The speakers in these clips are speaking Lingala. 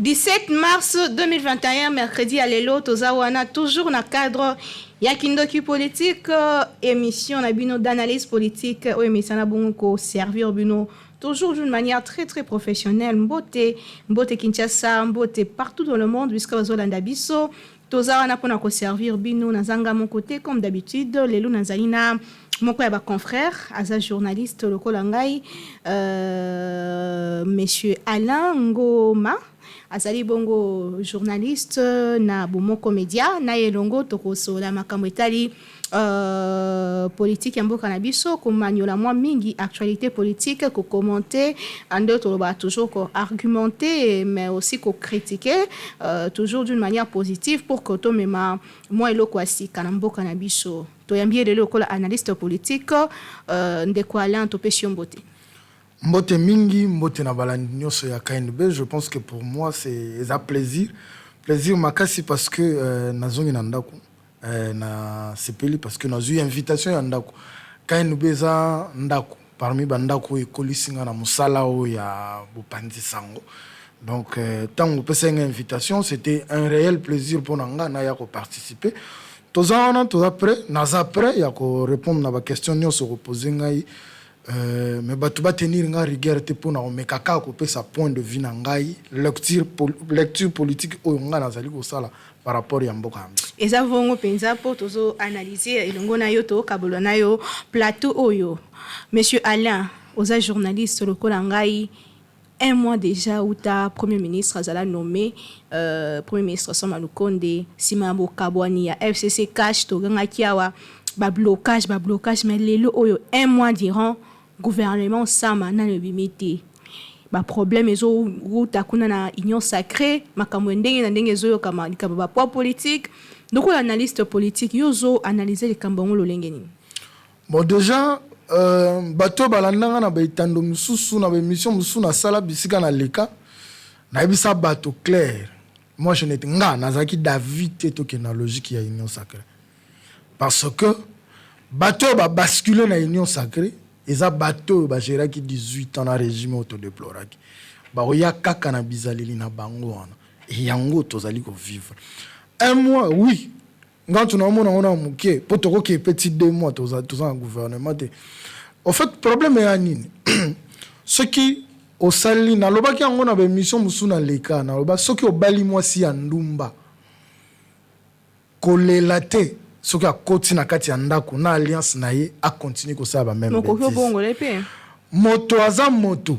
17 mars 2021, mercredi à l'élo, Tozawana, toujours dans le cadre Yakindoki politique, émission d'analyse politique, émission na servir bino toujours d'une manière très très professionnelle. Mbote Kinshasa, Mbote partout dans le monde, puisque Zolanda Bisso, Tozawana pour servir bino nazanga mon côté comme d'habitude, lelo nazalina mon confrère, Aza journaliste local ngai, monsieur Alain Ngoma. Azali bongo journaliste na bomo comédia na elongo tokoso la makambo etali politique ya mboka na biso komanyola mwa mingi actualité politique ko commenter ando toloba toujours ko argumenter mais aussi ko critiquer toujours d'une manière positive pour que to mema moi eloko asika na mboka na biso to yambie lelo ko analyste politique ndeko Alain topesi mbote. Mbote mingi, mbote na balandi nyonso ya KNB, je pense que pour moi c'est un plaisir. Plaisir makasi parce que nazongi na ndako na sepeli parce que nazu invitation ya ndako. KNB za ndako parmi bandako ekolisinga na musala o ya bopanzi sango. Donc tant pesa une invitation, c'était un réel plaisir pour nanga na ya ko participer. Tozana to après, naza prêt ya ko répondre na ba question nyonso reposer ngai. Mais tu vas tenir une rigueur pour nous mais kaka couper sa point de vue nangai lecture politique au nga nazali ko sala par rapport ya mboka. Et ça vongo penza pour tozo analyser ilongo na yo to kabolo na yo plateau oyo. Monsieur Alain, oza journaliste lokola ngai un mois déjà où ta premier ministre azala nommé premier ministre Sama Lukonde Simambo Kabwani ya FCC cash to ganga kiawa ba blocage mais lelo oyo un mois durant gouvernement sama na le bimité ba problème ezo ruta kuna na union sacrée makambo ndenge na ndenge ezo kama likaba ba poids politique donc l'analyste politique yozo analyser les kambongo lolenge nini. Bon déjà bato balandanga na baitando mususu na émission mususu na sala bisika na leka na bisa bato clair. Moi je n'étais nga nazaki David Tetoke na logique ya union sacrée parce que bato ba basculer na union sacrée eza bato ba gérer qui 18 ans na régime autodéploraki ba oya kaka na bizaleli na bango wana et yango tozali ko vivre un mois oui quand tu n'as pas muké pour te que petit 2 mois toza en gouvernement en fait problème est nini ce qui au sali na lobaki yango na ba mission musuna leka na loba ce qui au bali mwasi ya ndumba kolelate ce qui a continué na kati ya ndako na alliance na ye a continuer ko ça ba même moto aza moto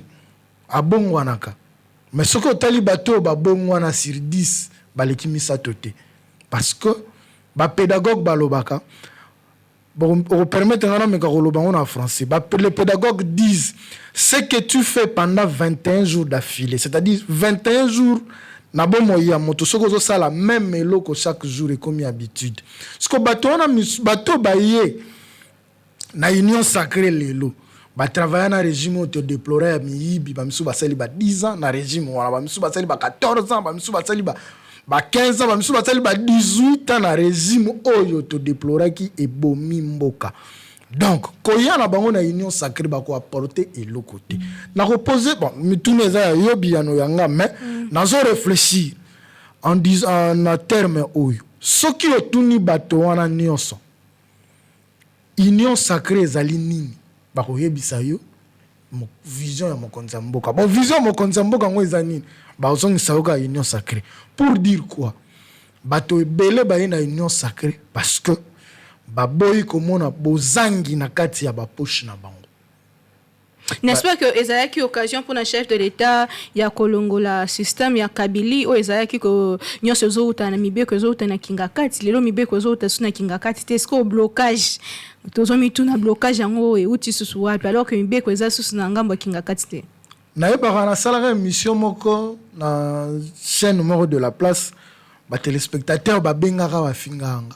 abongwanaka mais ce que otali bato ba bongwana sur 10 baleki misato te parce que ba pédagogue balobaka bon on permettre na me ka koloba en français les pédagogues disent ce que tu fais pendant 21 jours d'affilée c'est-à-dire 21 jours na bomo ya moto soko zo sala même eloko chaque jour et comme habitude ce que bato baye na union sacrée lelo ba travailler na régime autodéploré ya miyibi ba misu basali ba 10 ans na régime wala ba misu basali ba 14 ans ba misu basali ba 15 ans ba misu basali ba 18 ans na régime oyo autodéploré qui ebomi mboka. Donc, koya na bango na union sacrée ba ko apporter elo côté. Na reposer bon, mitune za yobi ya no yanga mais nazo réfléchir en disant en terme oyo. Soki otuni bato wana nyonso. Union sacrée zali nini? Ba ko yebisa yo mo vision ya mokonza mboka. Bon vision mokonza mboka ngo eza nini? Ba ozongi saoka union sacrée. Pour dire quoi? Bato ebele ba na union sacrée parce que baboyi komona bozangi na kati ya bapoche na bango. N'est-ce pas que ezalaki occasion pour un chef de l'État ya kolongola système ya Kabili o ezalaki ko nyonso zo utana mibeko zo utana kingakati lelo mibeko zo utasuna kingakati tesko blocage tozo mituna blocage yango e uti susu wapi alors que mibeko eza susu na ngambo kingakati te. Na yeba na salarié mission moko na chaîne numéro de la place ba téléspectateurs ba bengaka ba finganga.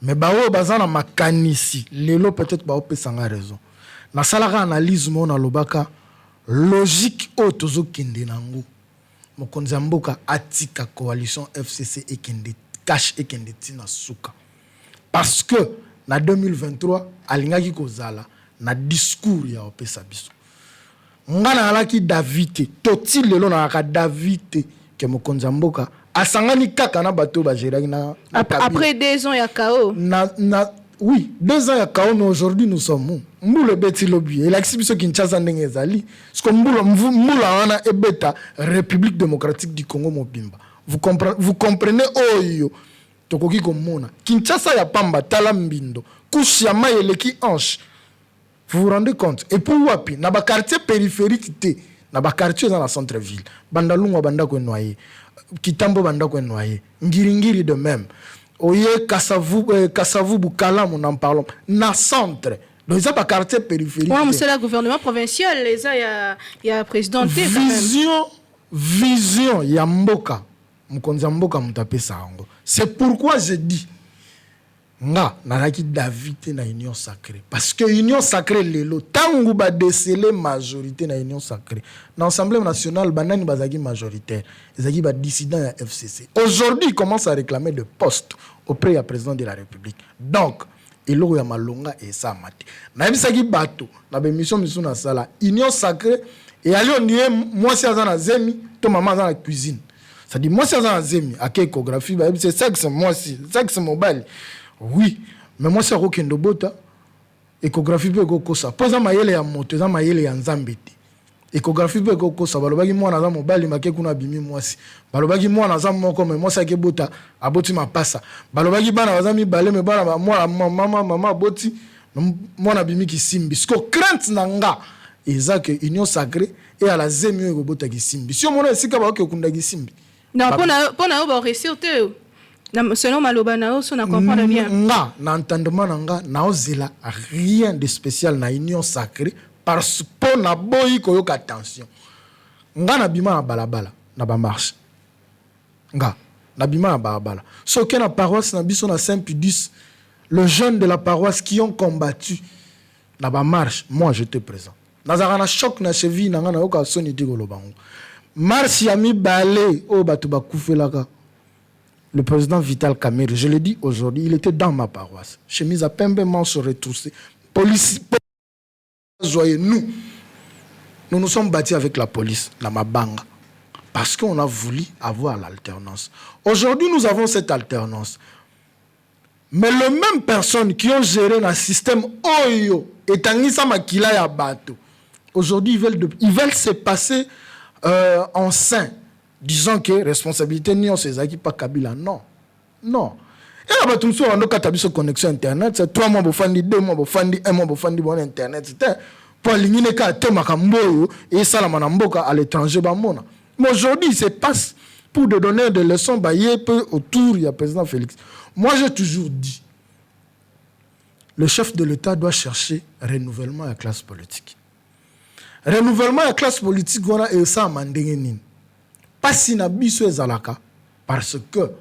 Mais bao bazana makanisi lelo peut-être ba opesanga raison. Na salaka analyse mo na lobaka logique o tozo kende nango. Mokonzi mboka atika coalition FCC et kende cash et kende tina suka. Parce que na 2023 alingaki kozala na discours ya opesa biso. ngana alaki David toti lelo na ka David ke mokonzi mboka asangani kaka na bato ba gérer na après 2 ans ya KO oui 2 ans ya KO mais aujourd'hui nous sommes mbula beti lobby et l'exhibition Kinshasa ndenge ezali parce que mbula wana ebeta République démocratique du Congo mobimba vous comprenez oyo tokoki komona Kinshasa ya pamba tala mbindo kushama eleki ange. Vous vous rendez compte? Et pour wapi na ba quartier périphérique té na ba quartier dans la centre ville bandalungwa bandako noyé Kitambo bandako noyé ngiringiri de même oye Kasavu Bukala on en parlons na centre donc ça ba quartier périphérique ouais c'est le gouvernement provincial les il y a président vision ya mboka mokonzi mboka mutape sango. C'est pourquoi je dis nga nalaki David na union sacrée parce que union sacrée lelo tangu ba déceler majorité na union sacrée na assemblée nationale banani bazaki majoritaire ezaki ba dissident ya FCC aujourd'hui commence à réclamer de poste auprès du président de la République donc eloko ya malonga esa mate na bisaki bato na ba mission misu na sala union sacrée et ali on die moi si azana zemi to maman azana cuisine ça dit moi si azana zemi ak échographie ba c'est sexe moi si sexe mobile. Oui, mais moi c'est Rokendo Bota. Échographie peut go kosa. Posa mayele ya moto, za mayele ya nzambete. Échographie peut go kosa. Balobaki mwana za mobali make kuna bimi mwasi. Balobaki mwana za moko mais moi ça ke bota aboti mapasa. Balobaki bana bazami balé mais bana moi mama boti mwana bimi kisimbi. Sko crainte nanga eza que union sacrée et à la zemi go bota kisimbi. Si on mona esika ba ke kunda kisimbi. Non, pona ba réussir te. Selon Maloba Nao, on a compris bien. Na entendement nanga naozela rien de spécial na union sacrée parce que na boyi koyoka attention. Nga na bima na balabala na ba marche. Nga na bima na balabala. So que na paroisse na biso na Saint-Pudis, les jeunes de la paroisse qui ont combattu na ba marche, moi j'étais présent. Nazara na choc na cheville na nga na yoka soni digolo bango. Marche ya mi balé o batu ba kufelaka. Le président Vital Kamerhe, je le dis aujourd'hui, il était dans ma paroisse. Chemise à pembe, manche retroussée. Police, joyeux, nous nous sommes battus avec la police, la Mabanga, parce qu'on a voulu avoir l'alternance. Aujourd'hui, nous avons cette alternance. Mais les mêmes personnes qui ont géré le système Oyo et Tangisa Makila ya Bato, aujourd'hui, ils veulent se passer en saint. Disons que responsabilité n'y a pas Kabila. Non. Non. Et là, tout le monde a une connexion Internet. C'est 3 mois, 2 mois, 1 mois, bon Internet. C'était pour aligner les cas, et ça, à l'étranger. Mais aujourd'hui, il se passe pour de donner des leçons autour du président Félix. Moi, j'ai toujours dit, le chef de l'État doit chercher renouvellement de la classe politique. Renouvellement de la classe politique, on a ça à Mandengeni. Pas si na biso ezalaka parce que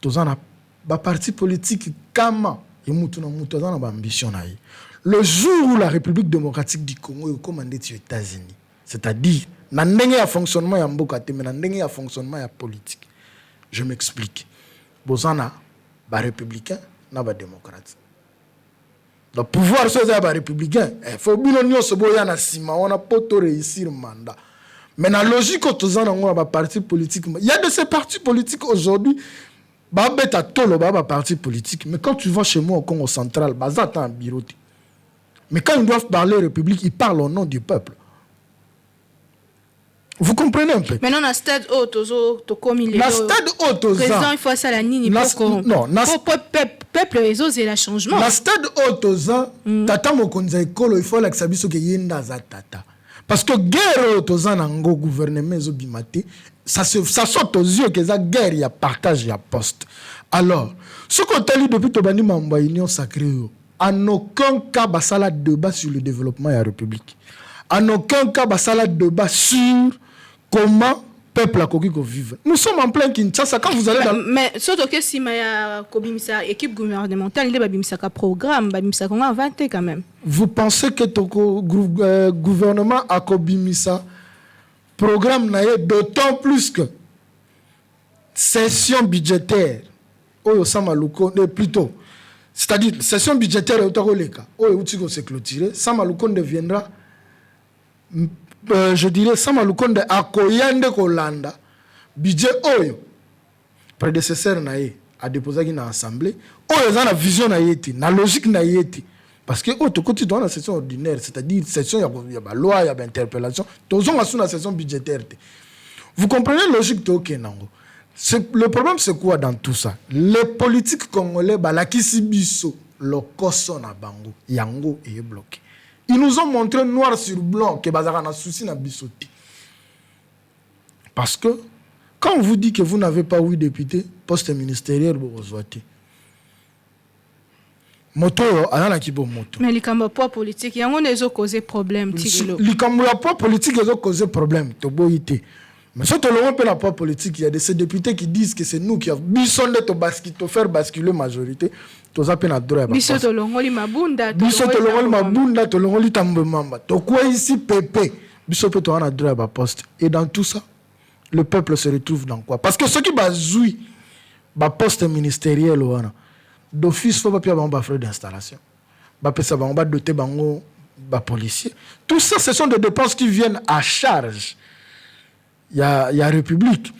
tous en a parti politique kama et mutu na mutu na ba ambition na yi. Le jour où la République démocratique du Congo est commandée aux États-Unis, c'est-à-dire na ndenge ya fonctionnement ya mboka te mais na ndenge ya fonctionnement ya politique. Je m'explique. Bozana ba républicain na ba démocrate. Le pouvoir soit ba républicain, faut bino nyonso boya na sima on a poto réussir mandat. Mais dans la logique, parti politique, il y a de ces partis politiques aujourd'hui. Parti politique. Mais quand tu vas chez moi au Congo central, un bureau. Mais quand ils doivent parler République, ils parlent au nom du peuple. Vous comprenez un peu? Maintenant, dans le stade haut, le président, il faut ça la nini. Non, peuple, c'est le changement. Dans le stade haut, tata mokonza ekolo, il faut l'accepter que yenda za tata. Parce que guerre au gouvernement ça saute aux yeux que la guerre il y a partage il y a poste. Alors, ce qu'on a dit depuis Tobani Mamba Union sacrée, en aucun cas basala débat sur le développement de la République. En aucun cas basala débat sur comment peuple a koki vivre. Nous sommes en plein Kinshasa quand vous allez dans mais surtout que si ma kobimisa équipe gouvernementale il babimisa ka programme babimisa qu'on a inventé quand même. Vous pensez que ton gouvernement a kobimisa programme naé d'autant plus que session budgétaire oyo samaluko plutôt c'est-à-dire session budgétaire otakoleka oyo utiko se clôturer samaluko deviendra je dirais Sama Lukonde akoyande kolanda budget oyo prédécesseur na ye a déposé dans l'Assemblée, ils ont la vision, la logique. Parce que côté dans la session ordinaire, c'est-à-dire session, il y a la loi, il y a l'interpellation, tous ont la session budgétaire. Vous comprenez la logique de le problème, c'est quoi dans tout ça? Les politiques congolais, la Kisibiso, le Koso na bango, Yango est bloqué. Ils nous ont montré noir sur blanc que Bazara n'a souci na bisoté. Parce que quand on vous dit que vous n'avez pas 8 députés, poste ministériel, vous reçoitez. Moto, ayana kibo moto. Mais les cambouis politiques, il y a un causé problème. Les cambouis politiques, ils ont causé problème. Mais si tu as la politique, il y a ces députés qui disent que c'est nous qui avons bisonné to faire basculer la majorité. Tu as peine à droit. Biso to longoli mabunda. Biso to longoli mabunda, to longoli tambemamba. To quoi ici pépé. Biso peut avoir un droit à poste. Et dans tout ça, le peuple se retrouve dans quoi? Parce que ceux qui bazouillent, poste ministériel, d'office, il ne faut pas avoir frais d'installation. Il faut pas doter de policiers. Tout ça, ce sont des dépenses qui viennent à charge. Il y a République.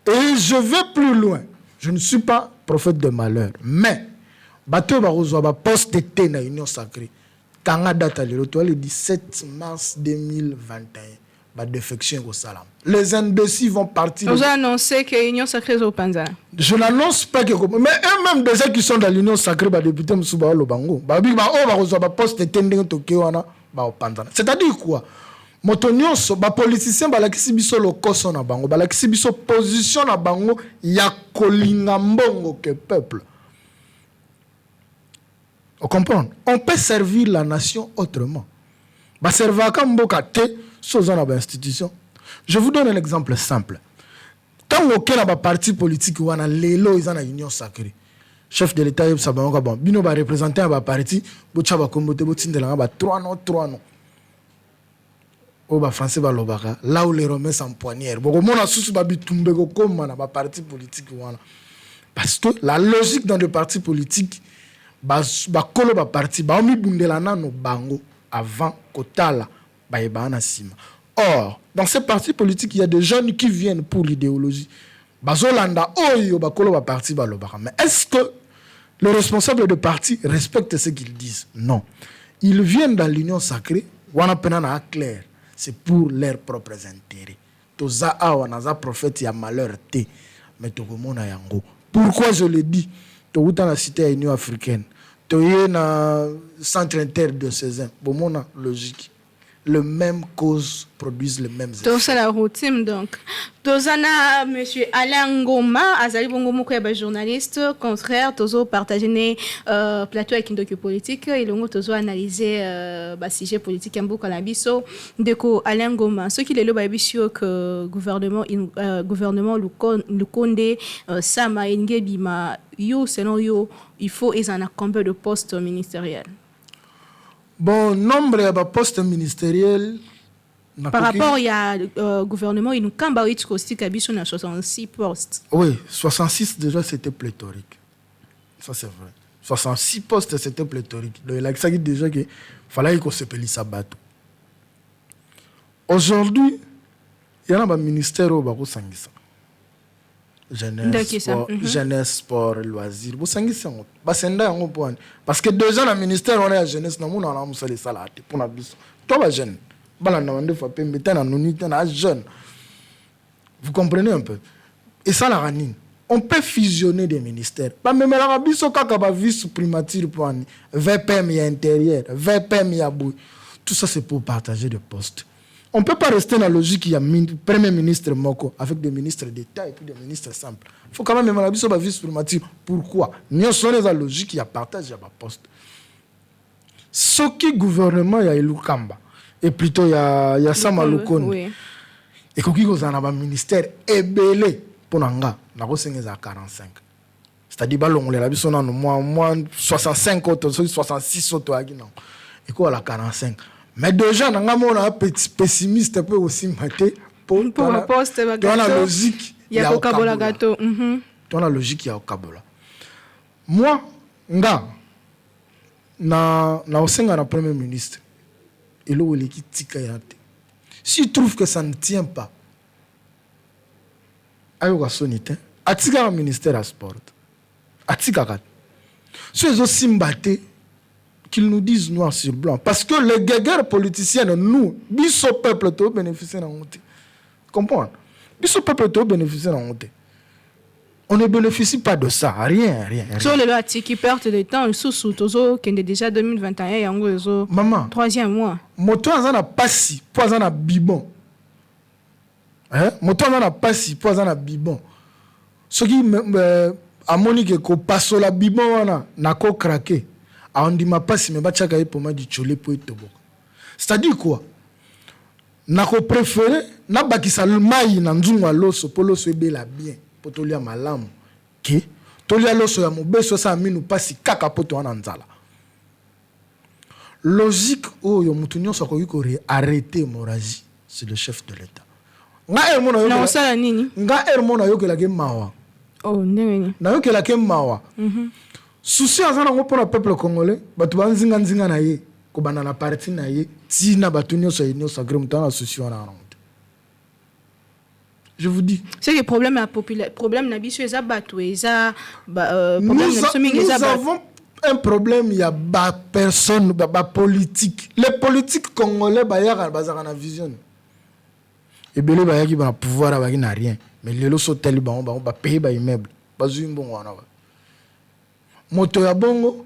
Et je vais plus loin. Je ne suis pas prophète de malheur. Mais, bateau va poste d'été dans l'Union sacrée. Tanga date le 17 mars 2021. Défection au salam. Les indécis vont partir. Vous annoncez que l'Union sacrée est au Panza. Je n'annonce pas que. Mais eux-mêmes, déjà qui sont dans l'Union sacrée, députés Moussouba Lobango, poste au Panza. C'est-à-dire quoi? Motonioso, politiciens, balakisibiso le koso na bango, balakisibiso position na bango, ya kolinga mbongo que peuple. On comprend? On peut servir la nation autrement. Servir comme Bokate, sans une institution. Je vous donne un exemple simple. Quand on a un parti politique ou un lélo, ils ont une union sacrée. Chef de l'État, il bon, bino va représenter un parti, bocha va comboter, botin de la 3 noms. Au français va l'obara, là où les Romains s'empoignèrent. Bon, on a sous babi tumbego comme un parti politique ou parce que la logique dans le parti politique, kolo ba parti, ba omi bundelana no bango avant kotala. Or, dans ces partis politiques, il y a des jeunes qui viennent pour l'idéologie. Mais est-ce que les responsables de parti respectent ce qu'ils disent? Non. Ils viennent dans l'union sacrée, clair. C'est pour leurs propres intérêts. Prophète, il y a malheur. Mais pourquoi je le dis? Tu es dans la cité à l'Union africaine. Tu es dans le centre interdiocésain. Bon, logique. Les mêmes causes produisent les mêmes effets. C'est la routine donc. Tozana monsieur Alain Ngoma, azali bongo moko ya journaliste, contraire tozo partager plateau avec Kindoki politique, et longo tozo analyser sujet politique mboka na biso ndeko Alain Ngoma. Ce qui est le babisio que gouvernement Lukonde sama ingebima yo selon yo il faut ezana combien de postes ministériels? Bon, nombre de postes ministériels. Par rapport au gouvernement, il nous a 66 postes. Oui, 66 déjà c'était pléthorique. Ça c'est vrai. 66 postes c'était pléthorique. Donc il a dit déjà qu'il fallait qu'on se plie sa bateau. Aujourd'hui, il y a un ministère au Bako Sangisa. Jeunesse, sport, loisirs. Parce que déjà, le ministère, on est à jeunesse, on a les salades pour la bise. Toi, jeune, jeune. Vous comprenez un peu? Et ça, la ranine. On peut fusionner des ministères. Même la bise, quand vice primature pour VPM intérieur, VPM bouille. Tout ça, c'est pour partager des postes. On ne peut pas rester dans la logique qu'il y a Premier ministre Moko avec des ministres d'État et puis des ministres simples. Il faut quand même la vice primature. Pourquoi? Nous sommes dans la logique qu'il y a partage à poste. Ce qui gouvernement il y a Ilukamba et plutôt il y a Samalukon. Oui. Et qu'il y a un ministère ébélé pour nanga na ko 45. C'est-à-dire balon les la biso na moins 65 autres 66 autres agina. Et quoi la 45. Mais déjà, on a un petit pessimiste peut aussi mater pour un poste. Dans la logique, il y a au Kabola gâteau. Dans la logique, il y a au Kabola. Moi, na osenga na premier ministre. Et là où il est tika yate. s'il trouve que ça ne tient pas, ayoka sonité, atika le ministère à sport. Atika kat. Si ils ont simbaté, qu'ils nous disent noir sur blanc. Parce que les guerres politiciennes, nous, biso peuple, tout bénéficier d'un honte. Comprends? Biso peuple, tout bénéficier d'un honte. On ne bénéficie pas de ça, rien. Sur les lois qui perdent de temps, sous Tozo, qui est déjà 2021, maman, 3e mois. Moto azana passi, poisana bibon. Moto azana passi, poisana bibon. Ce qui a monique ko passo la bibon wana na ko craquer. A on dit ma passi me batchaka pour ma du cholé pour etobo. C'est-à-dire quoi? Na ko préféré na bakisa mai na nzungu loso polo so ebela bien. Potolia malamu ki tolia loso ya mobeso sa minu pasi kaka poto wana nzala. Logique oyo mutu nyonso akoki ko arrêter hémorragie, c'est le chef de l'État. Nga ermona yo na sala nini? Nga ermona yo kela ke mawa. Oh ndenge. Na yo kela ke mawa. Souci azana ngo pona peuple congolais, batu banzinga nzinga na ye, ko bana na parti na ye, tina batu nyonso nyonso agré mutana souci wana. Je vous dis. C'est que le problème à problème na biso eza bato eza nous avons un problème, il y a personne, politique. Les politiques congolais bayaka bazaka na vision. Et belé bayaki ba pouvoir ba na rien. Mais les loso tel ba payer ba immeuble. Bazu mbongo wana. Moto ya bongo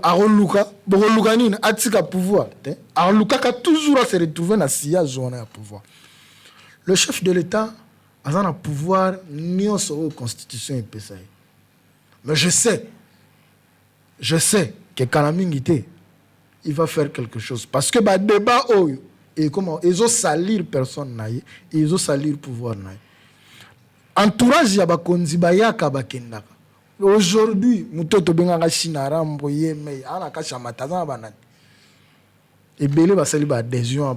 aroluka, boluka nini atika pouvoir, aroluka ka toujours à se retrouver na sia zone ya pouvoir. Le chef de l'État a un pouvoir ni en constitution et PSA. Mais je sais que Kalamingité, il va faire quelque chose. Parce que le débat, et comment ils ont salir personne, ils ont salir pouvoir. Entourage, il y a Konzibaya Kabakendaka. Aujourd'hui, Mutoto Benganga Shinara, Mboye, mais Anaka Shamatazan Banani. Et Belé va salir adhésion.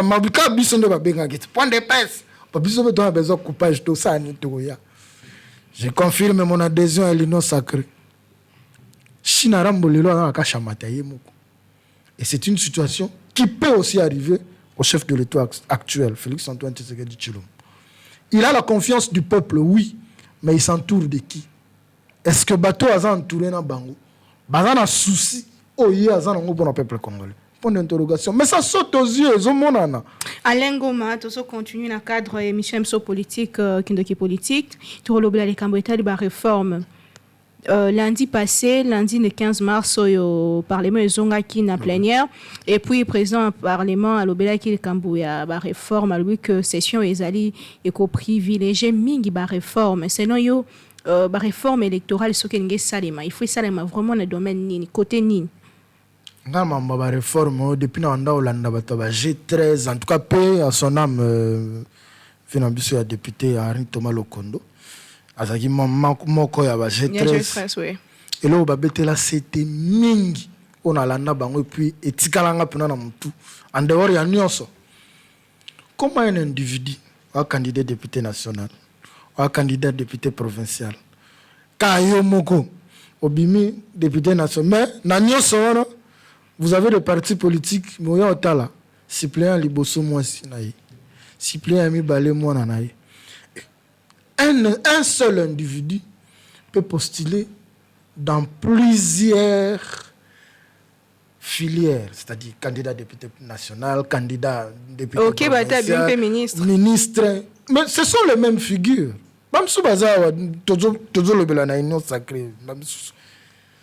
Mabika Bisson de Babengagit. Point de presse. Je confirme mon adhésion à l'union sacrée. Et c'est une situation qui peut aussi arriver au chef de l'État actuel, Félix-Antoine Tshisekedi Tshilombo. Il a la confiance du peuple, oui, mais il s'entoure de qui? Est-ce que Bato a entouré na bango? Bazan a souci, il a un pour le peuple congolais. Point d'interrogation. Mais ça saute aux yeux, ils ont mon âne. Alain Goma, tout ça continue dans le cadre de l'émission politique, qui politique. Tu as les Cambodgiens de la réforme. Lundi passé, lundi le 15 mars, au Parlement, ils ont acquis la plénière. Et puis, président du Parlement, à l'Obéla qui est Cambodgia, la réforme, à lui que session est allée et qu'au privilégié, mingi la réforme. Sinon, yo, la réforme électorale, ce qu'il y a salima. Il faut salima vraiment dans le domaine nini, côté nini. Nga mamba réforme depuis na anda Olanda bato ba G13 en tout cas paix à son âme finalement ya député Henri Thomas Lokondo azaki moko ya ba G13 oui et là ba betela c'était mingi on a landa bango et puis etikalanga pena na mutu en dehors ya nyonso. Comment un individu un candidat député national un candidat député provincial kayo moko obimi député national mais na nyonso wana. Vous avez des partis politiques, mais otala, suppléant Liboso moi sinaï, suppléant Ami Balé moi nanaï. Un seul individu peut postuler dans plusieurs filières, c'est-à-dire candidat député national, candidat député provincial, ministre. Mais ce sont les mêmes figures. Même sous bazar, toujours le belana union sacrée.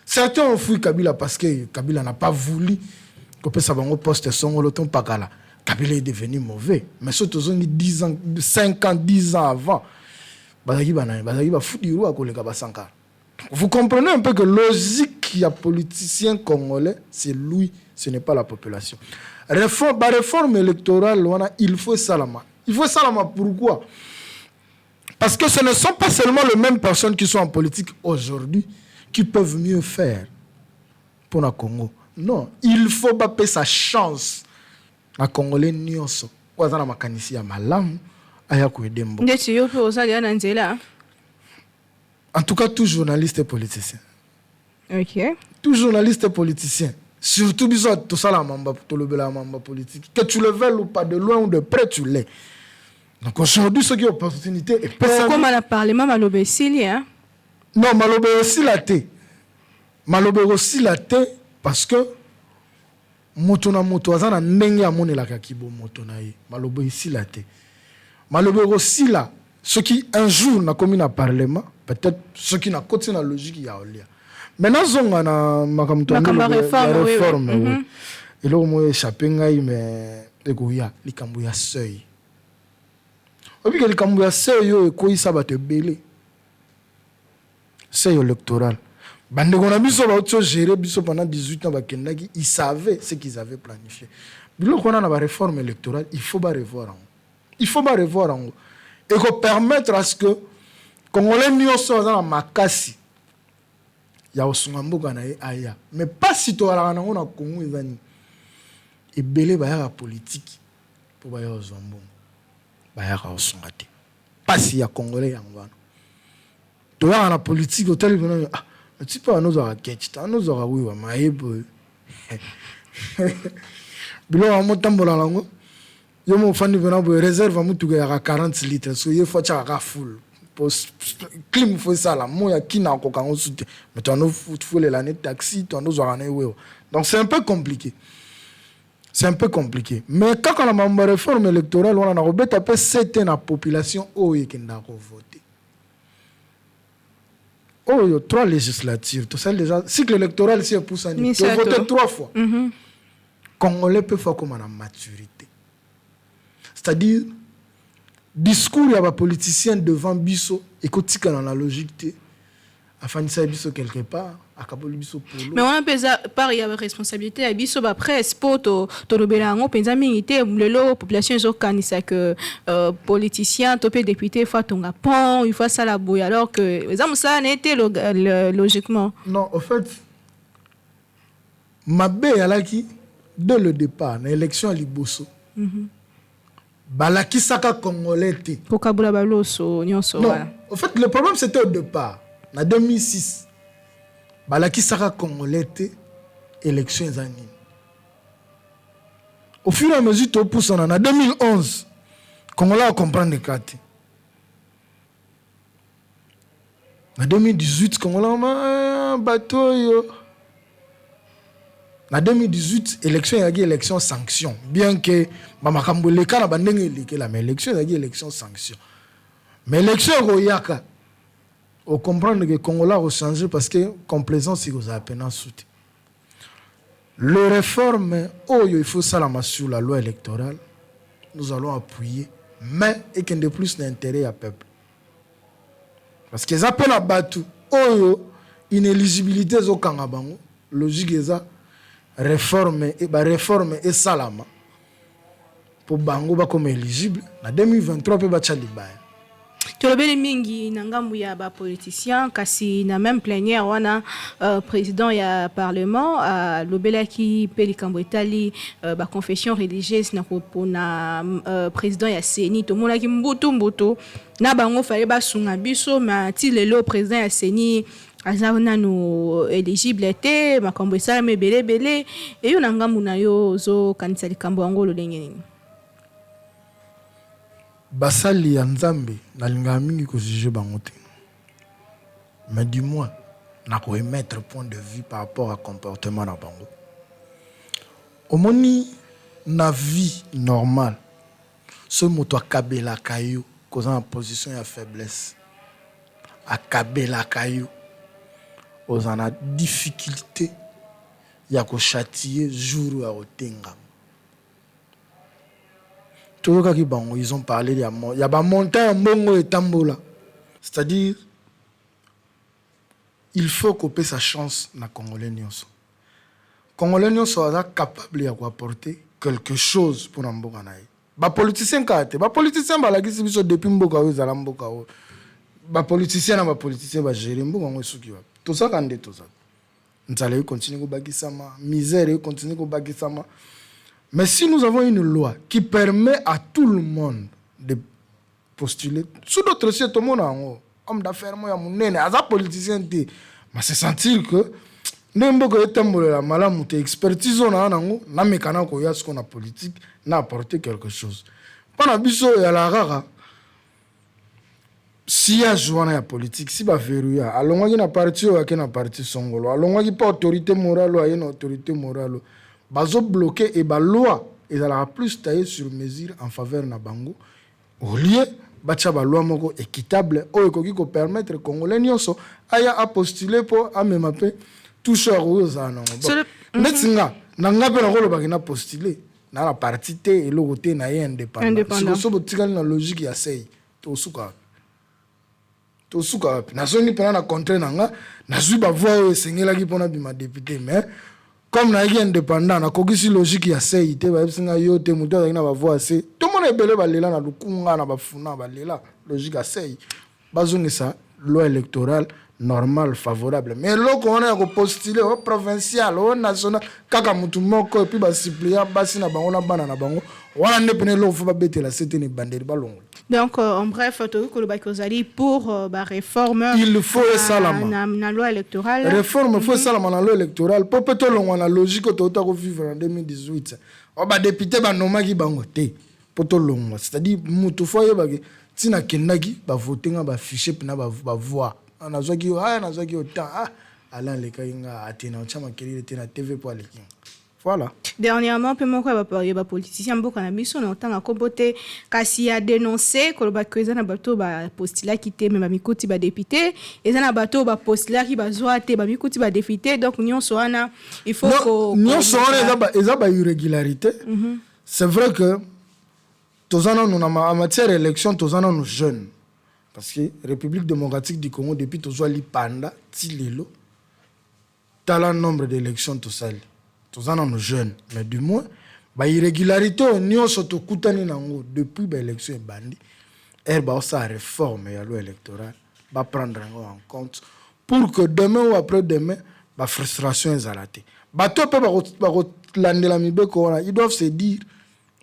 Certains ont fui Kabila parce que Kabila n'a pas voulu que ça va poste son l'automne pakala. Kabila est devenu mauvais. Mais surtout 10 ans, 5 ans, 10 ans avant, vous comprenez un peu que logique il y a politicien congolais, c'est lui, ce n'est pas la population. Réforme électorale, il faut salama. Il faut salama pourquoi? Parce que ce ne sont pas seulement les mêmes personnes qui sont en politique aujourd'hui qui peuvent mieux faire pour le Congo. Non, il faut pas payer sa chance. Les Congolais nyonso, wazana makanisi ya malamu aya kuedembo. En tout cas, tout journaliste et politicien. OK. Tout journaliste et politicien Surtout, tout ça, la mamba politique. Que tu le veuilles ou pas, de loin ou de près, tu l'es. Donc aujourd'hui, ce qui est opportunité. Comme on a parlé, Malobe aussi, hein? Non, Malobe aussi la thé. Malobe aussi la thé parce que moto na moto azana ndenge ya monela kakibo moto na ye. Malobe aussi la thé. Malobe aussi là, ceux qui un jour n'a commis un parlement, peut-être ceux qui n'a côté la logique ya olia. Maintenant zonga na makamutwa réforme. Et là moi échappé ngai mais ekoya likambo ya seuil. Obi ke likambo ya seuil yo ekoyi sa ba te belé. Seuil électoral. Bande on biso ba auto gérer biso pendant 18 ans ba kendaki, ils savaient ce qu'ils avaient planifié. Bilo qu'on a na réforme électorale, il faut pas revoir. Il faut pas revoir en et qu'on permettre à ce que Congolais n'y soit dans makasi. Ya osungambuka na aya. Mais pas si to ala na on a Congo ezani. Et belé ba ya politique pour ba ya ozambongo. Ba ya osungate. Pas si ya Congolais yango. To ya na politique hôtel bino ah tu peux nous aura ketch, nous aura oui wa maebo. Bilo wa motambola lango. Yo mo fandi vena bo réserve mutu ya 40 litres so ye faut cha full pour clim faut ça là mo ya kina ko kango sute mais toi no faut les l'année taxi toi no zora na wewe donc c'est un peu compliqué mais quand on a une réforme électorale on a robeta pe c'était na population o yekenda ko voter oh yo 3 législatives tout ça déjà cycle électoral c'est pour ça ni voter 3 fois Congolais peut faire comme en maturité. C'est-à-dire, discours, il y a des politiciens devant Bisso, et quand tu dans la logique, afin de faire Bisso quelque part, à Kaboli Bisso pour l'eau. Mais on a pas il y a responsabilité à Bisso, après, sport, Torobelango, Penzamité, la population, ils ont canissé que politiciens, topé député, il faut ton pont, il faut ça la bouille, alors que, ça n'était logiquement. Non, en fait, Mabé, elle a qui, dès le départ, l'élection à Liboso, balaki saka congolais te. Kokabula baloso nyonso. Non, en fait le problème c'était au départ. En 2006, balaki saka congolais te élection ezani. Au fur et à mesure to pousse en 2011, congolais a comprendre kate. En 2018, congolais ma bateau yo. En 2018, élection y a élection sanction. Bien que Mamakambo le cas n'a pas mais élection y a élection sanction. Mais élection royaka, on comprend que le Congolais a changé parce que complaisance il a peine soutien. Le réforme, il faut ça sur la loi électorale. Nous allons appuyer, mais et qu'il de plus d'intérêt à peuple. Parce qu'ils appellent à Batu, inéligibilité au Kangabango, logique est ça. Réforme et salama pour bango ba comme éligible en 2023 pe ba tchalibaya tolobeli mingi na ngambu ya ba politicien kasi na même plénière wana président ya parlement lobelaki pe likambo etali ba confession religieuse na kopona président ya CENI to monaki mbutu na bango fallait ba sunga biso ma ti lelo président ya CENI azana no éligible te makambo esala me belé et yo na ngambu na yo zo kanisa likambo yango lolenge nini basali ya nzambe na linga mingi ko juger bango te mais du moins na ko émettre point de vue par rapport à comportement na bango omoni na vie normale ce moto akabela kayo cause en position ya faiblesse akabela kayo aux en a difficulté ya ko châtier jour à otenga tout cas qui bango ils ont parlé de il y a ba montagne mbongo et tambola c'est-à-dire il faut couper sa chance na congolais nyonso est capable de apporter quelque chose pour mboka na ye ba politicien kate ba politicien ba la kisi biso depuis mboka o zala mboka o ba politicien na ba politicien ba gérer mboka ngo suki wa tout ça quand tout ça nous allons continuer au bakisama misère continue au bakisama mais si nous avons une loi qui permet à tout le monde de postuler sous d'autres sites tout le monde homme d'affaires moi ya munene aza politicien té mais c'est sentir que Ndembo etambolela malamu te expertise on nango na mekana ko ya ce qu'on a politique na apporter quelque chose. Pana biso ya la rara si ya joana ya politique si ba verrouilla alongwaki na parti o na parti songolo alongwaki pas autorité morale ou na autorité morale bazo bloquer et ba loi ezala plus taillé sur mesure en faveur na bango au lieu bacha ba loi moko équitable o ekoki ko permettre congolais nyonso aya a postuler pour a même pe toucheur aux anongo metinga nanga pe na ko lobaki na postuler na la parti te et le côté na indépendant so botikali na logique ya sei to suka nazoni pena na contre nanga nazui ba voix esengela ki pona bima député mais comme na yaki indépendant na kokisi logique ya sei te ba singa yo te muto na ba voix c'est tout monde ebele ba lela na lukunga na ba funa ba lela logique ya sei bazongisa loi électorale normal favorable mais loko on a postuler au provincial au national kaka mutu moko et puis ba suppléant basi na bango na bana na bango wana ne pene lo faut ba betela c'était ni banderi balongo. Donc en bref pour la réforme il faut ça la loi électorale réforme faut ça la loi électorale pour peut-être la logique to ta vivre en 2018 o ba député ba nomaki bango te poto longo c'est-à-dire mutu foye ba tina kendaki ba voter nga ba ficher pina ba voix nazwaki autant ala le kainga atena chama kelile tena TV pour aller. Voilà. Dernièrement, peu moko ba politicien mboka na biso na otanga kombote kasi a dénoncé ko ba kweza na bato ba postila kité même ba mikuti ba député eza na bato ba postila ki ba zwa te ba mikuti ba député donc nyonso wana il faut ko nyonso wana eza ba irrégularité. C'est vrai que tozana nous en matière élection tozana nous jeunes parce que République démocratique du Congo depuis tozwa li panda tilelo tala nombre d'élections to sali tous en nos jeunes mais du moins ba irrégularité on soto kutani nango depuis ba élection bandi ba sa réforme ya loi électorale ba prendre en compte pour que demain ou après demain ba frustration ezalate ba to pe ba landela mibeko ils doivent se dire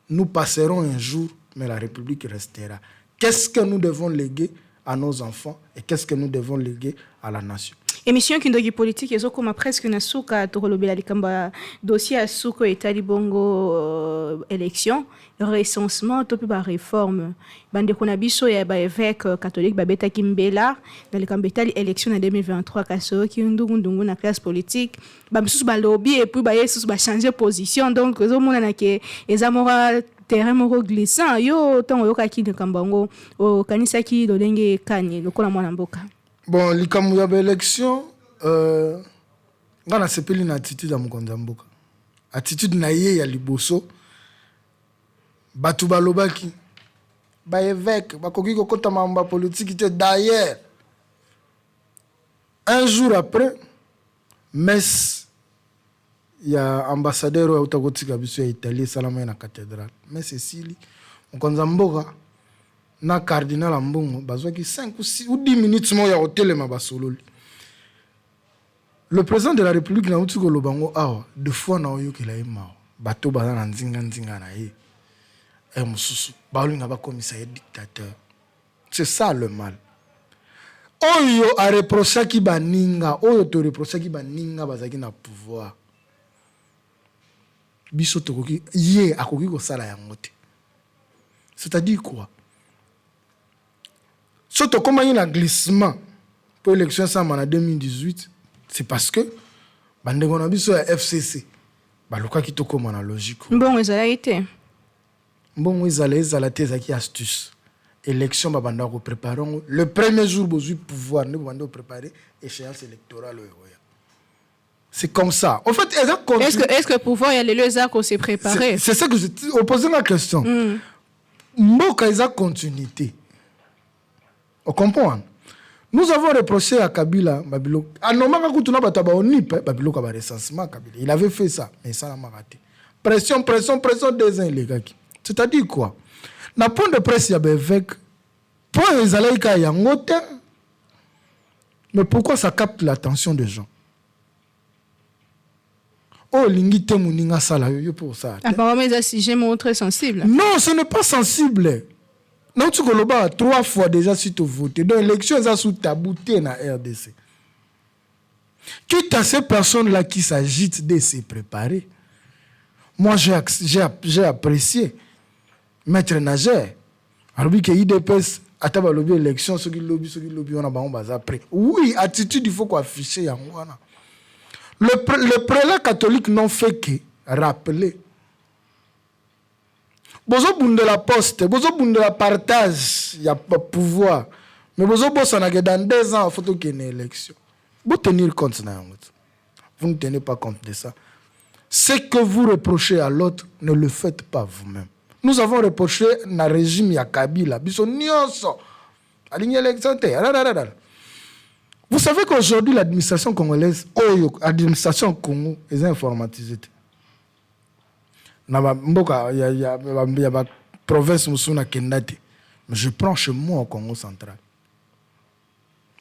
nous passerons un jour mais la République restera. Qu'est-ce que nous devons léguer à nos enfants et qu'est-ce que nous devons léguer à la nation? Émission Kindogi politique ezo koma presque na suka to kolobela likamba dossier à suko etali bongo élection recensement to ba réforme bande kona biso ya ba évêque catholique ba beta kimbela na likamba etali élection en 2023 kaso ki ndungu na classe politique ba misusu ba lobby et puis ba yesu ba changer position donc ezo mona na ke ezamora terrain moko glissant yo tongo yo kaki de kambango o kanisa ki dolenge kanye lokola mwana mboka. Bon, likambo ya élection ngana sepeli na attitude ya mokonza mboka attitude na ye ya liboso batu balobaki ba évêque bakoki kokota mamba politique te d'ailleurs un jour après messe ya ambassadeur wa utakotika biso ya Italie salama na cathédrale mais Cécile mokonza mboka na cardinal Ambongo bazwaki 5 ou 6 ou 10 minutes mo ya hôtel ma basololi. Le président de la République na uti ko lobango awa de fois na oyokela ema bato baza na nzinga na ye mususu balinga ba komisa ye dictateur. C'est ça le mal. Oyo a reproché ki baninga oyo to reproché ki baninga bazaki na pouvoir biso tokoki ye akoki ko sala yango te. C'est-à-dire quoi? Surtout comme il y a un glissement pour l'élection en 2018, c'est parce que on a vu sur la FCC. Le cas qui est la logique. Bon, ils ont été. Bon, ils ont été qui astuce. Élection, nous préparons. Le premier jour, nous avons pouvoir, nous avons préparé l'échéance électorale. C'est comme ça. En fait, est-ce que pouvoir y a les arcs qu'on s'est préparé? C'est ça que je pose la question. Mboka, il y a continuité. On comprend. Nous avons reproché à Kabila, Babilo. Il avait fait ça, mais ça n'a pas raté. Pression des uns, les gars. C'est-à-dire quoi? Na point de presse, il y a des évêques. Point les alaïka, il y a un hôtel. Mais pourquoi ça capte l'attention des gens? Oh, l'ingité mouninga sala, pour ça. Apparemment, ils ont sujet très sensible. Non, ce n'est pas sensible. Non, tu as 3 fois déjà si tu voté. Donc, l'élection est sous tabouté dans la RDC. Quitte à ces personnes-là qui s'agitent de se préparer. Moi, j'ai apprécié Maître Nager. Alors que l'IDPS a lobby élection, ceux qui lobby, on a bazar après. Oui, attitude, il faut qu'on affiche. Le prélat catholique n'ont fait que rappeler. Bozo boun de la poste, bozo boun de la partage, il y a pas pouvoir. Mais bozo boss que dans 2 ans, il faut qu'il y ait une élection. Vous tenir compte de ça. Vous ne tenez pas compte de ça. Ce que vous reprochez à l'autre, ne le faites pas vous-même. Nous avons reproché le régime ya Kabila. Vous savez qu'aujourd'hui, l'administration congolaise, l'administration Congo, est informatisée. Il y a une province Moussuna Kendate. Mais je prends chez moi au Congo central.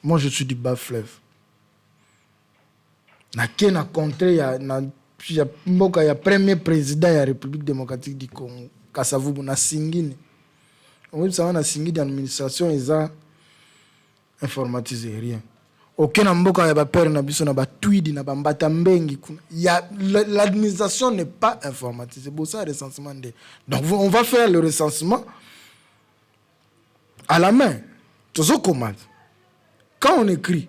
Moi, je suis du bas fleuve. Na contré, il y a le premier président de la République démocratique du Congo, Kasavubu, na Singine. On dit que na Singine, l'administration est informatisée, rien. Aucun mboka ya ba père na biso na ba tweed na ba mbata mbengi. L'administration n'est pas informatisée. Bon, ça recensement de. Donc on va faire le recensement à la main. Toujours commande. Quand on écrit,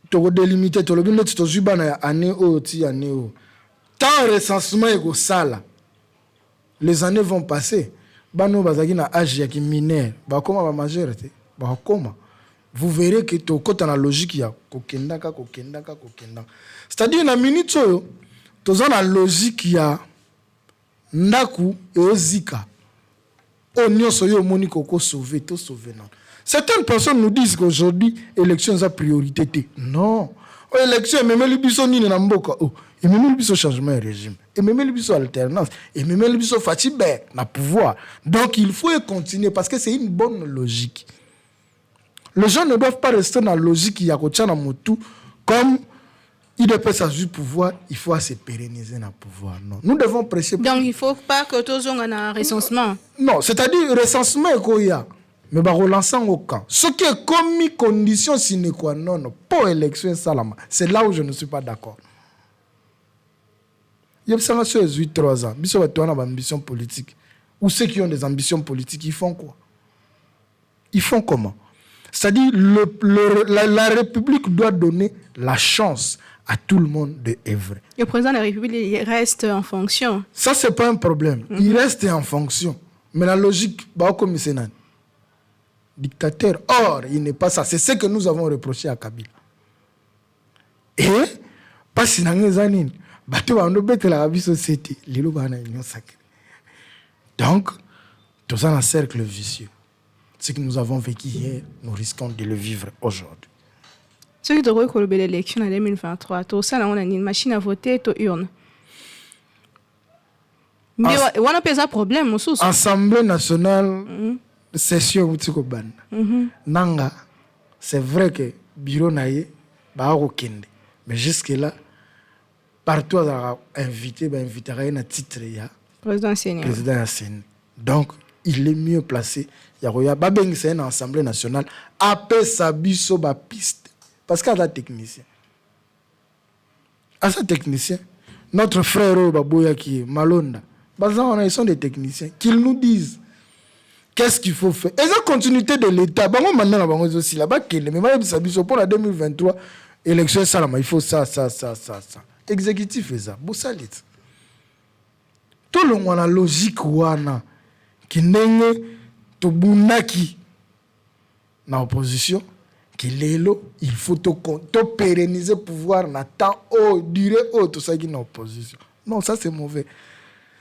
tu as délimité, tu as dit que tu as année ou année ou. Tant recensement est au sale, les années vont passer. Bano bazaki na âge ya ki mineur, ba comment ba majorité, ba comment. Vous verrez que tu as la logique ya kokendaka. C'est-à-dire na minute oyo, tu as la logique ya ndaku et ozika. Onyo soyo moni koko sauver, to sauver non. Certaines personnes nous disent qu'aujourd'hui, l'élection est la priorité. Non. L'élection, même les bisons ni na mboka. Et même les bisons changement de régime. Et même les bisons alternance. Et même les bisons fatigués na pouvoir. Donc il faut continuer parce que c'est une bonne logique. Les gens ne doivent pas rester dans la logique qui y a na motu comme il ne peut pas du pouvoir, il faut se pérenniser dans le pouvoir. Non. Nous devons prêcher. Donc il ne faut pas que tous on ait un recensement. Non, c'est-à-dire recensement est qu'il y a. Mais bah relançant au camp. Ce qui est commis condition sine qua non pour élection salama. C'est là où je ne suis pas d'accord. Il y a 8-3 ans. Ils ont une ambition politique. Ou ceux qui ont des ambitions politiques, ils font quoi? Ils font comment? C'est-à-dire la République doit donner la chance à tout le monde de œuvrer. Le président de la République il reste en fonction. Ça, c'est pas un problème. Il reste en fonction. Mais la logique, bah comme c'est nan. Dictateur. Or, il n'est pas ça. C'est ce que nous avons reproché à Kabila. Et, pas si nous avons la société. Donc, tout ça, un cercle vicieux. Ce que nous avons vécu hier, nous risquons de le vivre aujourd'hui. Ce qui devrait être l'élection en 2023, tout ça, on a une machine à voter, tout urne. Mais on a pas un problème aussi. Assemblée nationale. Session Nanga, c'est vrai que bureau naïe, mais jusque là, partout à invité, invité à titre président senior. Donc il est mieux placé. Il y a babeng c'est une assemblée nationale après sabiso ba piste parce qu'il y a des techniciens. À ce technicien, notre frère Baboya qui est Malonda, ils sont des techniciens qu'ils nous disent. Qu'est-ce qu'il faut faire? Et la continuité de l'État, maintenant, aussi là-bas, mais pour la 2023, élection, il faut ça. Exécutif, c'est ça. Tout le monde a la logique, qui n'est pas bunaki dans l'opposition, qui l'élo, il faut pérenniser le pouvoir, dans temps durée tout ça qui est dans l'opposition. Non, ça c'est mauvais.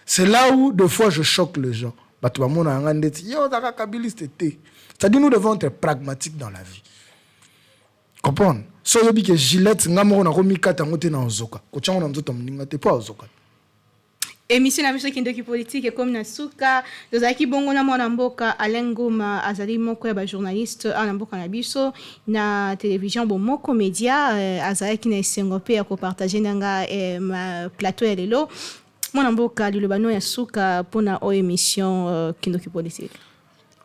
C'est là où, des fois, je choque les gens. C'est-à-dire nous devons être pragmatiques dans la vie. Comprendre? Si vous que Gillette, émission na biso kindoki politique comme na suka dozaki bongo na mwana mboka Alain Ngoma azali moko ya ba journaliste ana mboka na biso na télévision bo moko média azali na esengo pe ya ko partager nanga ma plateau ya lelo mwana mboka lilobano ya suka pona o émission kindoki politique.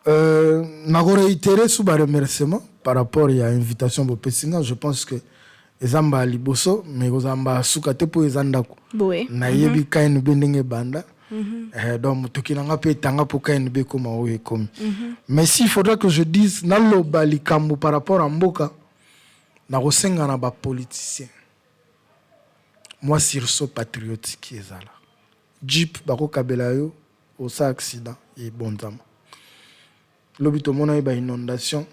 Na réitérer sous ba remerciement par rapport à l'invitation de Pessinga, je pense que ezamba liboso mais ozamba sukate po ezandako. Boé. Na yebi KNB ndenge banda. Donc tokinanga pe tanga po KNB koma oye komi. Mais s'il faudra que je dise naloba likambo par rapport à mboka na kosenga na ba politicien. Moi sursaut patriotique ezala. Jeep bako kabela yo osa accident et bonzama. Lobi to mona ba inondation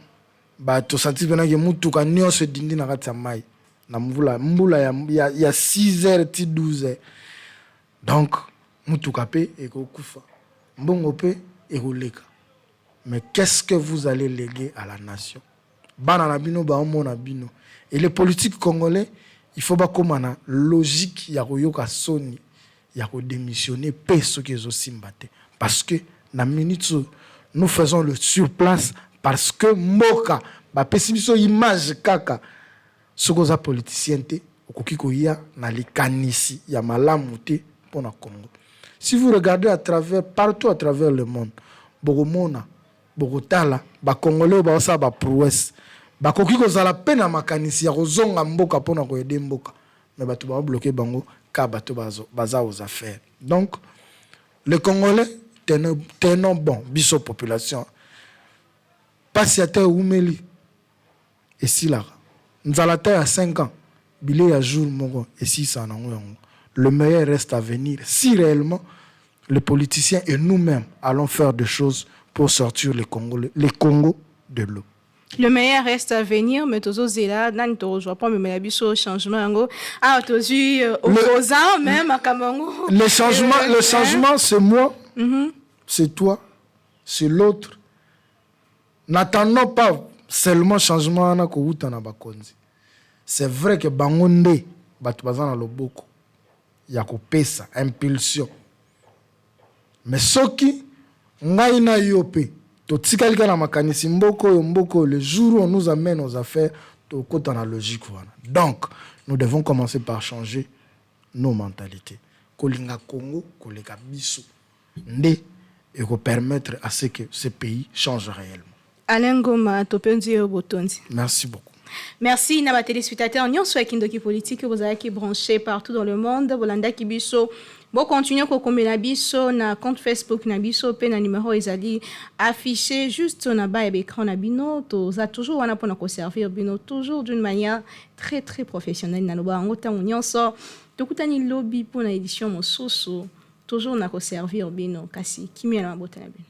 ba to senti bena ke mutuka nyonso dindi na kati ya mai na mbula ya 6h ti 12h. Donc mutuka pe ekokufa mbongo pe ekoleka. Mais qu'est-ce que vous allez léguer à la nation? Bana na bino ba omona bino. Et les politiques congolais, il faut pas comme na logique ya koyoka soni ya ko démissionner pe ce que zosimbate parce que na minute nous faisons le sur place parce que mboka ba pesibiso image kaka sokoza politicien te okoki koya na likanisi ya malamu te pona Congo. Si vous regardez partout à travers le monde, bokomona bokotala ba congolais ba osa ba prouesse ba koki kozala pena makanisi ya kozonga mboka pona ko aider mboka mais bato ba bloquer bango ka bato baza aux affaires. Donc les Congolais tenons bon biso population pasi ate umeli et si là nzalata à 5 ans bilé à jour moko et si ça nango yango. Le meilleur reste à venir si réellement les politiciens et nous-mêmes allons faire des choses pour sortir les Congo de l'eau. Le meilleur reste à venir, mais tous les là, nan to je pas mais biso changement ah tous opposants même à Kamango. Le changement c'est moi, c'est toi, c'est l'autre. N'attendons pas seulement changement na ko uta na bakonzi. C'est vrai que bangonde batu bazana loboko ya ko pesa impulsion. Mais soki ngai na yope totikalika na makanisi mboko le jour où on nous amène aux affaires to kota na logique voilà. Donc nous devons commencer par changer nos mentalités. Kolinga Congo koleka biso ndé et ko permettre à ce que ce pays change réellement. Alain Goma topendi botondi. Merci beaucoup. Merci na ba téléspectateurs nyonso ya Kindoki politique vous avez qui branché partout dans le monde bolanda kibiso. Bon, continuez à communiquer biso na compte Facebook na biso pe na numéro ezali affiché juste na bas écran na bino to za toujours wana pona ko servir bino toujours d'une manière très très professionnelle na loba ngota nyonso to kutani lobby pour na édition mosusu toujours na ko servir bino kasi kimia na bota na bino.